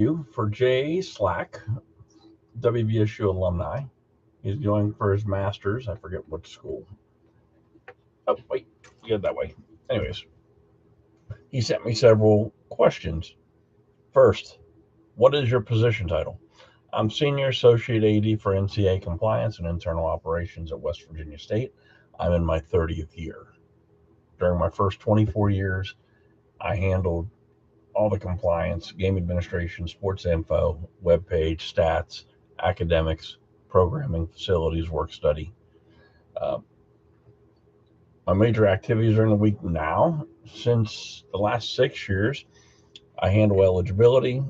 You for Jae Slack, WVSU alumni. He's going for his master's. I forget what school. Oh, wait, you get that way. Anyways, he sent me several questions. First, what is your position title? I'm Senior Associate AD for NCA Compliance and Internal Operations at West Virginia State. I'm in my 30th year. During my first 24 years, I handled all the compliance, game administration, sports info, web page, stats, academics, programming, facilities, work study. Uh, my major activities during the week now, since the last 6 years, I handle eligibility,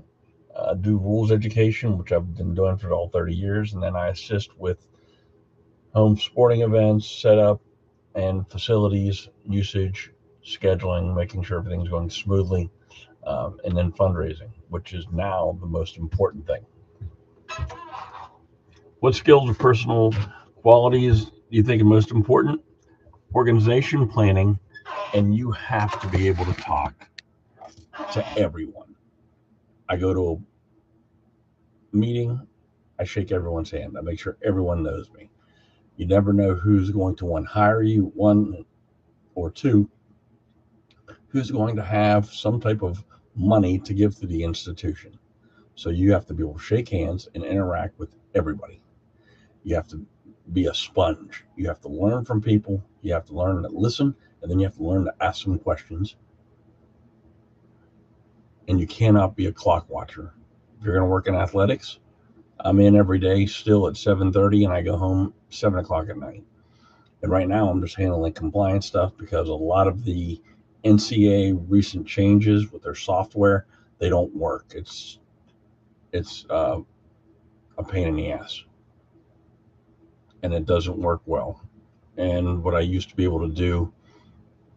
do rules education, which I've been doing for all 30 years, and then I assist with home sporting events, setup, and facilities usage, scheduling, making sure everything's going smoothly, and then fundraising, which is now the most important thing. What skills or personal qualities do you think are most important? Organization, planning, and you have to be able to talk to everyone. I go to a meeting, I shake everyone's hand. I make sure everyone knows me. You never know who's going to one hire you, one or two, who's going to have some type of money to give to the institution. So you have to be able to shake hands and interact with everybody. You have to be a sponge. You have to learn from people. You have to learn to listen, and then you have to learn to ask some questions. And you cannot be a clock watcher. If you're going to work in athletics, I'm in every day still at 7:30, and I go home 7 o'clock at night. And right now, I'm just handling compliance stuff because a lot of the NCA recent changes with their software, they don't work. It's a pain in the ass, and it doesn't work well. And what I used to be able to do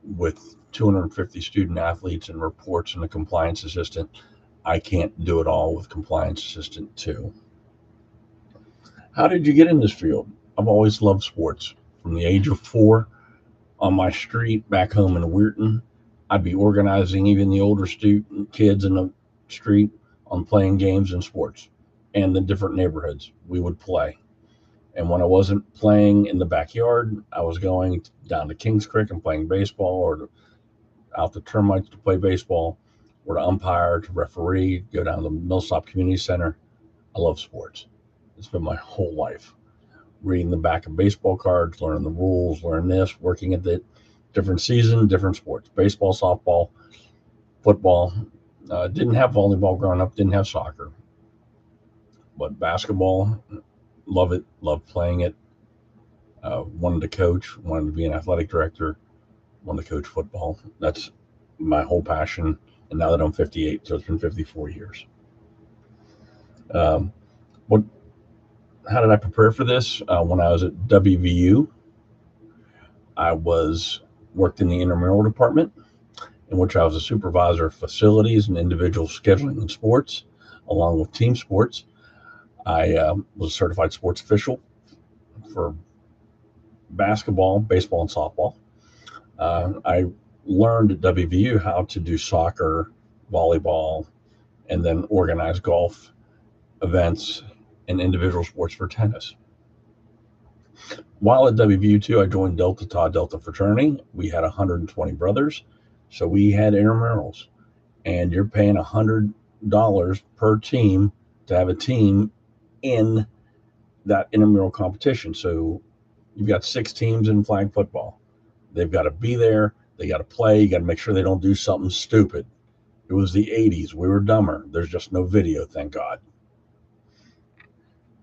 with 250 student athletes and reports and a compliance assistant, I can't do it all with compliance assistant too. How did you get in this field? I've always loved sports. From the age of 4, on my street back home in Weirton, I'd be organizing even the older student kids in the street on playing games and sports and the different neighborhoods we would play. And when I wasn't playing in the backyard, I was going down to Kings Creek and playing baseball, or out to termites to play baseball, or to umpire, to referee, go down to the Millsop Community Center. I love sports. It's been my whole life. Reading the back of baseball cards, learning the rules, learning this, working at the different season, different sports, baseball, softball, football. Didn't have volleyball growing up, didn't have soccer, but basketball, love it, love playing it. Wanted to coach, wanted to be an athletic director, wanted to coach football. That's my whole passion. And now that I'm 58, so it's been 54 years. Um, what? How did I prepare for this? When I was at WVU, I was worked in the intramural department, in which I was a supervisor of facilities and individual scheduling in sports, along with team sports. I was a certified sports official for basketball, baseball, and softball. I learned at WVU how to do soccer, volleyball, and then organize golf events and individual sports for tennis. While at WVU too, I joined Delta Tau Delta fraternity. We had 120 brothers, so we had intramurals, and you're paying $100 per team to have a team in that intramural competition. So you've got 6 teams in flag football. They've got to be there. They got to play. You got to make sure they don't do something stupid. It was the 80s. We were dumber. There's just no video, thank God.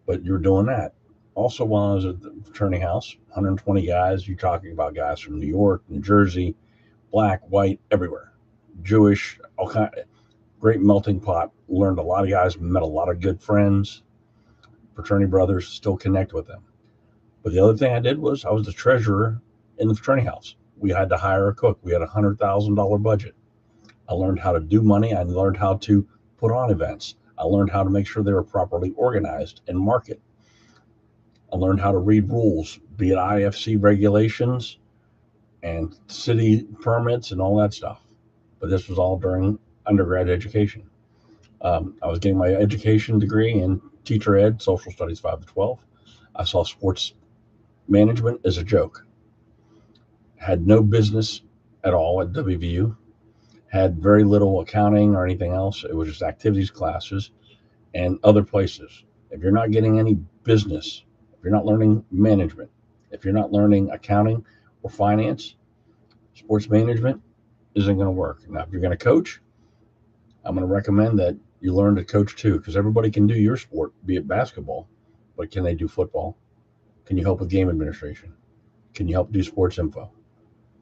But you're doing that. Also, while I was at the fraternity house, 120 guys. You're talking about guys from New York, New Jersey, black, white, everywhere. Jewish, all kind. Great melting pot. Learned a lot of guys. Met a lot of good friends. Fraternity brothers. Still connect with them. But the other thing I did was I was the treasurer in the fraternity house. We had to hire a cook. We had $100,000 budget. I learned how to do money. I learned how to put on events. I learned how to make sure they were properly organized and market. I learned how to read rules, be it IFC regulations and city permits and all that stuff. But this was all during undergrad education. I was getting my education degree in teacher ed, social studies 5 to 12. I saw sports management as a joke. Had no business at all at WVU. Had very little accounting or anything else. It was just activities classes and other places. If you're not getting any business, if you're not learning management, if you're not learning accounting or finance, sports management isn't going to work. Now, if you're going to coach, I'm going to recommend that you learn to coach too, because everybody can do your sport, be it basketball, but can they do football? Can you help with game administration? Can you help do sports info?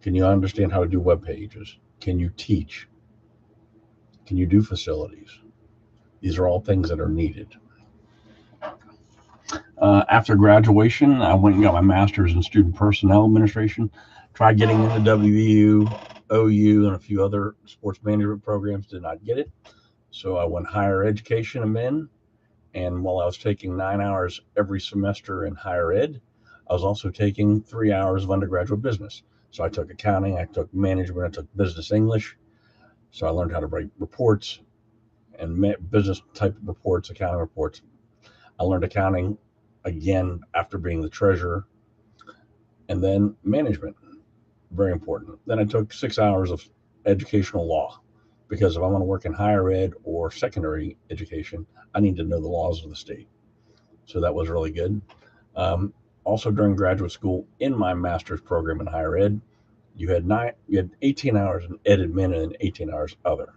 Can you understand how to do web pages? Can you teach? Can you do facilities? These are all things that are needed. After graduation, I went and got my master's in student personnel administration. Tried getting into WVU, OU, and a few other sports management programs. Did not get it. So I went higher education admin. And while I was taking 9 hours every semester in higher ed, I was also taking 3 hours of undergraduate business. So I took accounting, I took management, I took business English. So I learned how to write reports and business type of reports, accounting reports. I learned accounting again after being the treasurer, and then management, very important. Then I took 6 hours of educational law, because if I want to work in higher ed or secondary education, I need to know the laws of the state. So that was really good. Also, during graduate school, in my master's program in higher ed, you had 18 hours in ed admin and 18 hours other.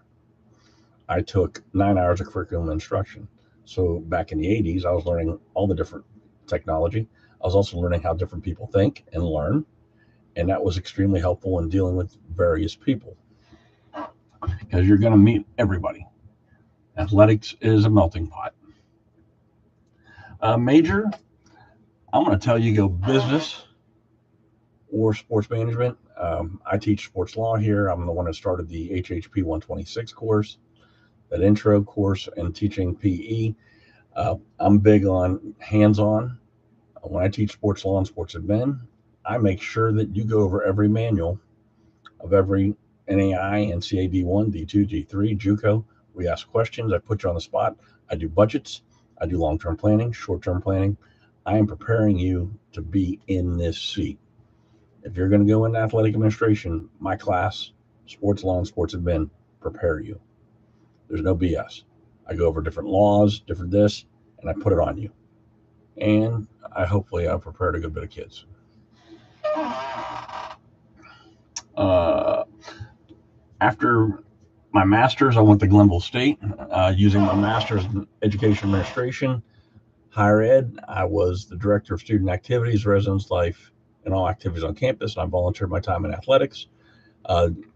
I took 9 hours of curriculum instruction. So back in the 80s, I was learning all the different technology. I was also learning how different people think and learn. And that was extremely helpful in dealing with various people, because you're going to meet everybody. Athletics is a melting pot. Major, I'm going to tell you, go business or sports management. I teach sports law here. I'm the one that started the HHP 126 course, that intro course, and teaching PE. I'm big on hands-on. When I teach sports law and sports admin, I make sure that you go over every manual of every NAI, NCA D1, D2, D3, JUCO. We ask questions. I put you on the spot. I do budgets. I do long-term planning, short-term planning. I am preparing you to be in this seat. If you're going to go into athletic administration, my class, sports law and sports admin, prepare you. There's no BS. I go over different laws, different this, and I put it on you. And hopefully I've prepared a good bit of kids. After my master's, I went to Glenville State, using my master's in education administration, higher ed. I was the director of student activities, residence life, and all activities on campus. And I volunteered my time in athletics.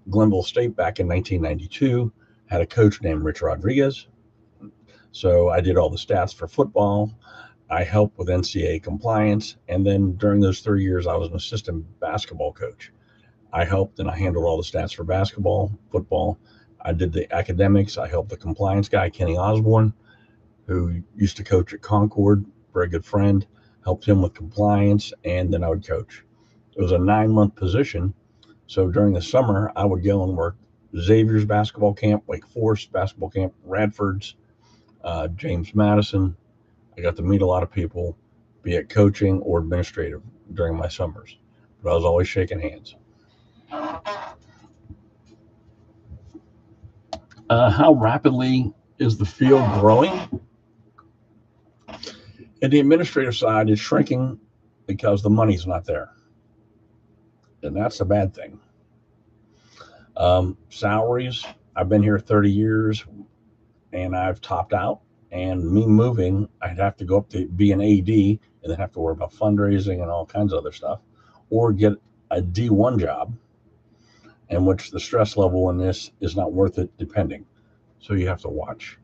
Glenville State, back in 1992, had a coach named Rich Rodriguez. So I did all the stats for football. I helped with NCAA compliance. And then during those 3 years, I was an assistant basketball coach. I helped and I handled all the stats for basketball, football. I did the academics. I helped the compliance guy, Kenny Osborne, who used to coach at Concord, very good friend, helped him with compliance, and then I would coach. It was a 9-month position. So during the summer, I would go and work Xavier's basketball camp, Wake Forest basketball camp, Radford's, James Madison. I got to meet a lot of people, be it coaching or administrative, during my summers. But I was always shaking hands. How rapidly is the field growing? And the administrative side is shrinking because the money's not there. And that's a bad thing. Salaries, I've been here 30 years and I've topped out. And me moving, I'd have to go up to be an AD and then have to worry about fundraising and all kinds of other stuff, or get a D1 job, in which the stress level in this is not worth it, depending. So you have to watch.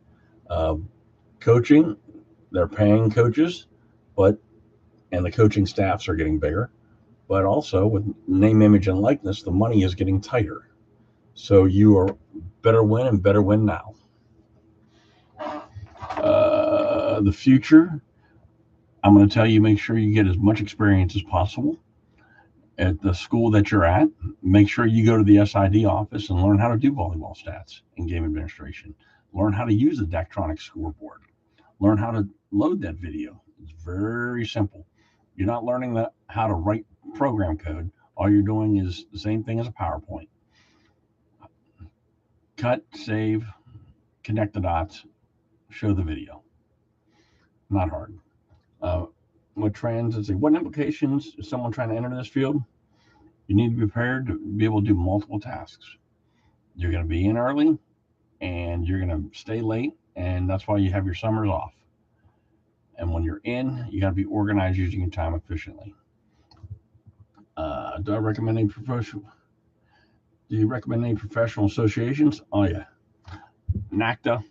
Coaching, they're paying coaches, and the coaching staffs are getting bigger, but also with name, image, and likeness, the money is getting tighter. So you are better win and better win now. The future, I'm going to tell you, make sure you get as much experience as possible at the school that you're at. Make sure you go to the SID office and learn how to do volleyball stats and game administration. Learn how to use a Daktronics scoreboard. Learn how to load that video. It's very simple. You're not learning how to write program code. All you're doing is the same thing as a PowerPoint. Cut, save, connect the dots, show the video. Not hard. What trends is what implications is someone trying to enter this field? You need to be prepared to be able to do multiple tasks. You're going to be in early and you're going to stay late, and that's why you have your summers off. And when you're in, you got to be organized using your time efficiently. Do I recommend any professional? Do you recommend any professional associations? Oh yeah, NACTA,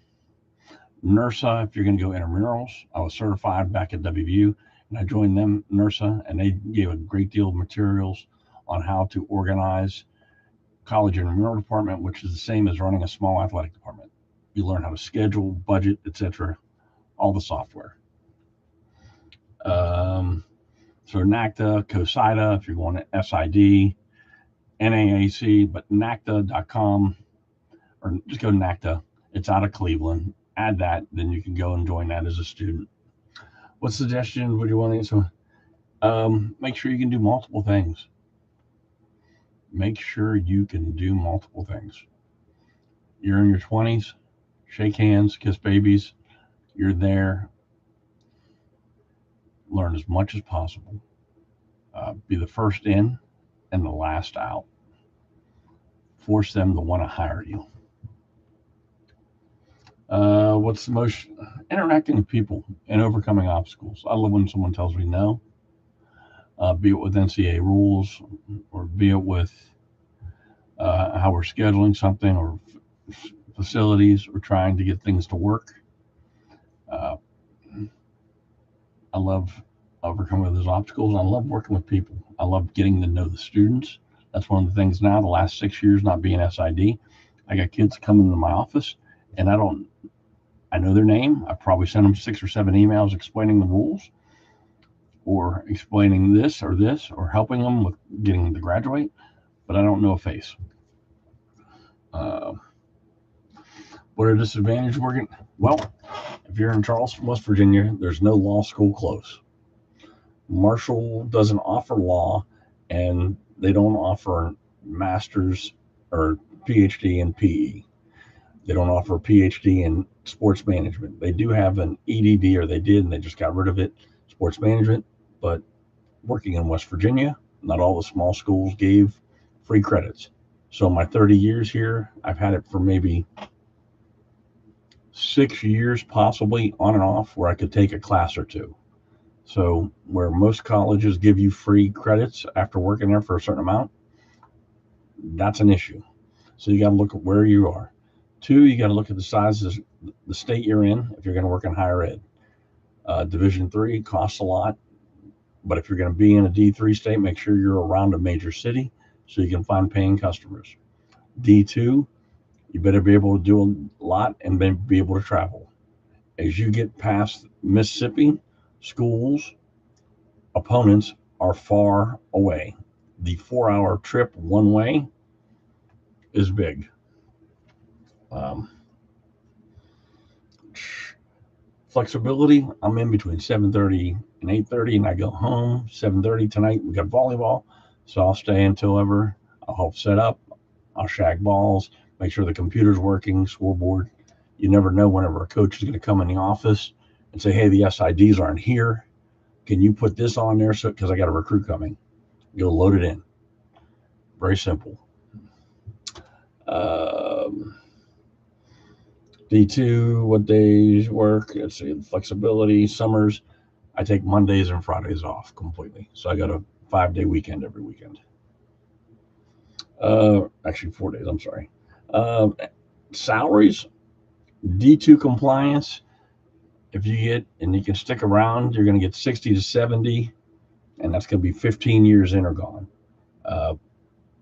NERSA. If you're going to go intramurals, I was certified back at WVU, and I joined them, NERSA, and they gave a great deal of materials on how to organize college intramural department, which is the same as running a small athletic department. You learn how to schedule, budget, etc., all the software. So NACTA, COSIDA, if you're going to SID, NAAC, but NACTA.com, or just go to NACTA. It's out of Cleveland. Add that, then you can go and join that as a student. What suggestion would you want to answer? Make sure you can do multiple things. Make sure you can do multiple things. You're in your 20s, shake hands, kiss babies. You're there. Learn as much as possible. Be the first in and the last out. Force them to want to hire you. What's the most interacting with people and overcoming obstacles? I love when someone tells me no. Be it with NCAA rules, or be it with how we're scheduling something, or facilities, or trying to get things to work. I love overcoming those obstacles. I love working with people. I love getting to know the students. That's one of the things now, the last 6 years not being SID. I got kids coming into my office, and I know their name. I probably sent them 6 or 7 emails explaining the rules, or explaining this, or helping them with getting them to graduate, but I don't know a face. What are disadvantages working? Well, if you're in Charleston, West Virginia, there's no law school close. Marshall doesn't offer law, and they don't offer master's or PhD in PE. They don't offer a PhD in sports management. They do have an EDD, or they did, and they just got rid of it, sports management. But working in West Virginia, not all the small schools gave free credits. So in my 30 years here, I've had it for maybe 6 years, possibly on and off, where I could take a class or two. So where most colleges give you free credits after working there for a certain amount, that's an issue. So you got to look at where you are. 2, you got to look at the size of the state you're in if you're going to work in higher ed. Division 3 costs a lot, but if you're going to be in a D3 state, make sure you're around a major city so you can find paying customers. D2, you better be able to do a lot and be able to travel. As you get past Mississippi, schools, opponents are far away. The 4-hour trip one way is big. Flexibility, I'm in between 7:30 and 8:30, and I go home 7:30 tonight. We got volleyball, so I'll stay until ever. I'll help set up. I'll shag balls, make sure the computer's working, scoreboard. You never know whenever a coach is going to come in the office and say, hey, the SIDs aren't here. Can you put this on there? So, because I got a recruit coming. You'll load it in. Very simple. D2, what days work? Let's see, flexibility, summers. I take Mondays and Fridays off completely. So I got a 5-day weekend every weekend. Actually 4 days, I'm sorry. Salaries, D2 compliance. If you get, and you can stick around, you're going to get 60 to 70, and that's going to be 15 years in or gone.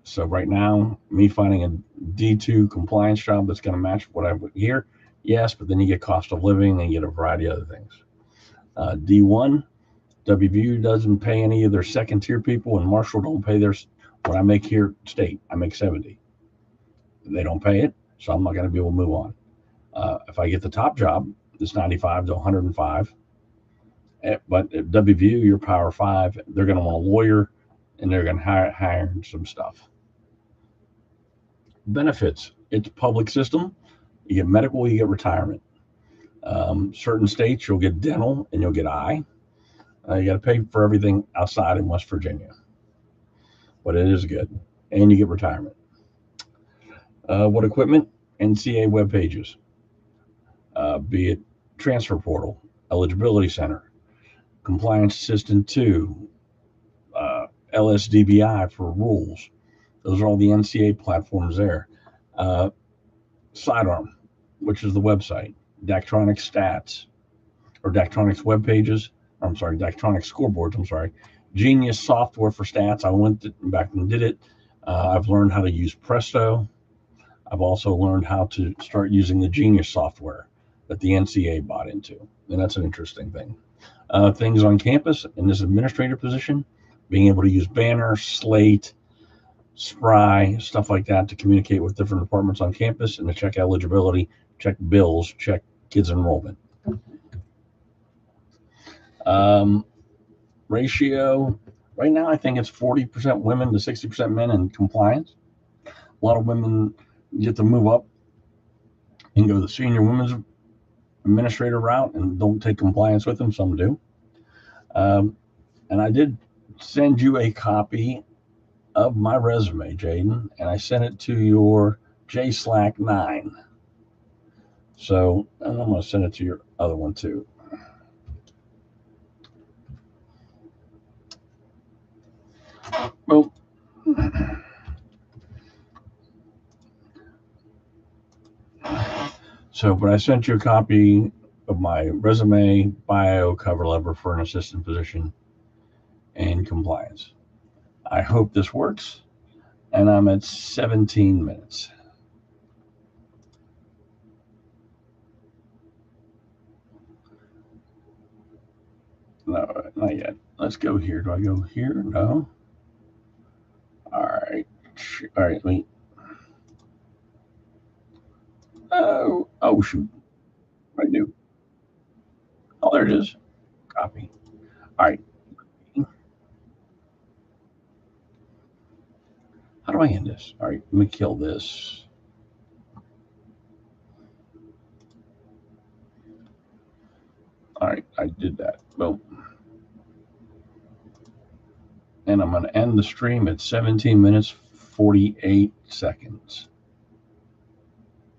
So right now, me finding a D2 compliance job that's going to match what I would here, yes, but then you get cost of living and you get a variety of other things. D1, WVU doesn't pay any of their second tier people, and Marshall don't pay their, what I make here state, I make 70. They don't pay it, so I'm not going to be able to move on. If I get the top job, it's 95 to 105. But at WVU, you're Power 5. They're going to want a lawyer, and they're going to hire some stuff. Benefits. It's a public system. You get medical, you get retirement. Certain states, you'll get dental and you'll get eye. You got to pay for everything outside in West Virginia, but it is good. And you get retirement. What equipment? NCA web pages, be it transfer portal, eligibility center, compliance assistant 2, LSDBI for rules. Those are all the NCA platforms there. Sidearm, which is the website, Daktronics stats, or Daktronics web pages. I'm sorry, Daktronics scoreboards. I'm sorry. Genius software for stats. I went back and did it. I've learned how to use Presto. I've also learned how to start using the Genius software that the NCA bought into. And that's an interesting thing. Things on campus in this administrator position, being able to use Banner, Slate, Spry, stuff like that to communicate with different departments on campus and to check eligibility, check bills, check kids enrollment. Ratio, right now I think it's 40% women to 60% men in compliance. A lot of women get to move up and go the senior women's administrator route and don't take compliance with them. Some do. And I did send you a copy of my resume, Jaden, and I sent it to your Jae Slack 9. So I'm going to send it to your other one too. Well, but I sent you a copy of my resume, bio, cover letter for an assistant position, and compliance. I hope this works, and I'm at 17 minutes. No, not yet. Let's go here. Do I go here? No. All right. All right. Let me. Oh, shoot. What do I do? Oh, there it is. Copy. All right. How do I end this? All right. Let me kill this. All right. I did that. Boom. And I'm going to end the stream at 17 minutes, 48 seconds.